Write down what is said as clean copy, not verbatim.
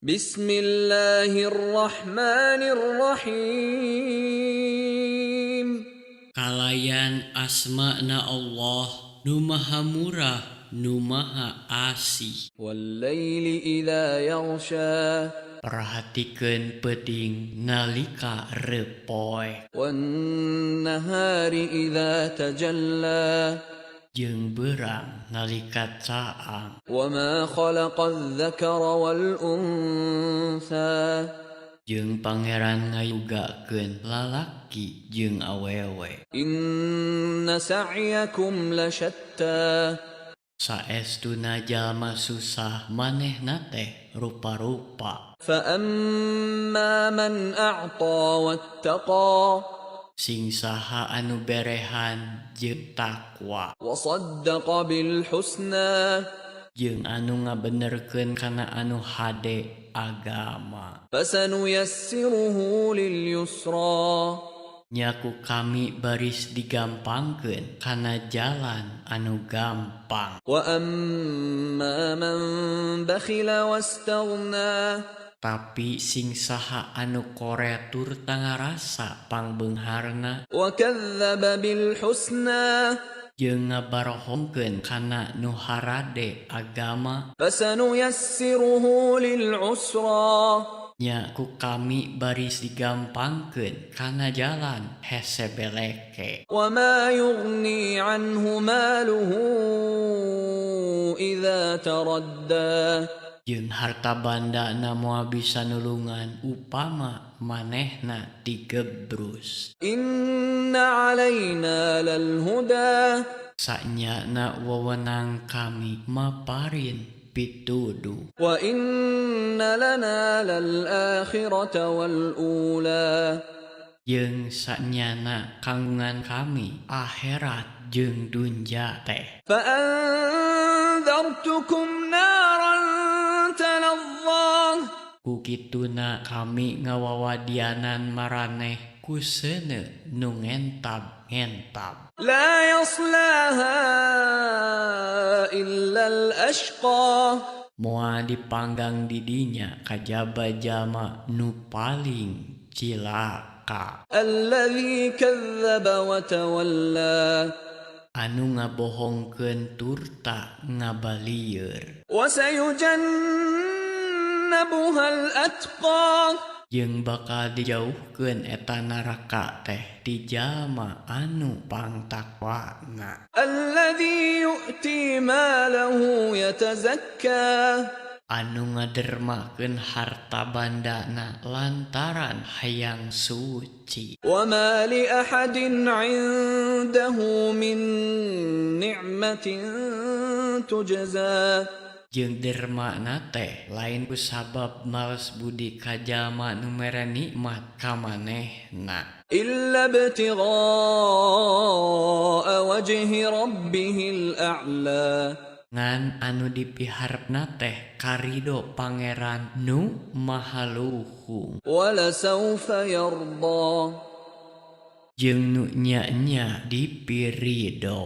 Bismillahirrahmanirrahim. Kalayan asma'na Allah nu maha murah nu maha asih. Wallaili idza yaghsha. Perhatikeun peding nalika repoe. Wan nahari idza tajalla. Jeung beurang nalika caang. Wama khalaqadz dzakara wal untha. Jeung Pangeran ngayugakeun lalaki jeung awewe. Inna sa'yakum lasyatta. Saestuna jalma susah manehna teh rupa-rupa. Fa'amma man a'ta wattaqa. Sing saha anu berehan jeung takwa. Wa saddaqa bil husna. Jeung anu ngabenerkeun kana anu hade agama. Fasanuyassiruhu lil yusra. Nyaku kami baris digampangkeun kana jalan anu gampang. Wa amma man bakhila wastaghna. Tapi sing saha anu koreatur tangarasa pangbeungharna. Wa kadzdzaba bil husna. Jeung ngabarohongkeun kana nu harade agama. Fasanuyassiruhu lil usra. Nyaku kami baris digampangkeun kana jalan hese beleke. Wa ma yughni anhu maluhu idza taradda. Jeung harta bandana moal bisa nulungan upama manehna digebrus. Inna alaina lal huda. Sanyana wewenang kami maparin pituduh. Wa inna lana lal akhirata wal ula. Jeung sanyana kanggungan kami akhirat jeung dunja teh. Fa anzartukum naran taladzah. Ku kituna kami ngawawadianan maraneh ku seuneu nu ngentab-ngentab. La yaslaha illa al-ashqa. Moal dipanggang di dinya kajaba jalma nu paling cilaka. Alladzi kadzdzaba wa tawalla. Anu ngabohongkeun turta ngabalieur. Wa sayujannabuha al-atqa. Jeung bakal dijauhkeun eta neraka teh ti jalma anu pangtakwana. Alladzi yu'ti malahu yatazakka. Anu ngadermakeun harta bandana lantaran hayang suci. Wa ma li ahadin 'indahu min ni'matin tujza. Jeung dermana teh lain ku sabab males budi ka jalma nu mere nikmat ka manehna. Illa ibtigha'a wajhi rabbihil a'la. Ngan anu dipiharepna teh karido Pangeran nu maha luhung. Wala sawfa yarda. Jeung nu nya-nya dipirido.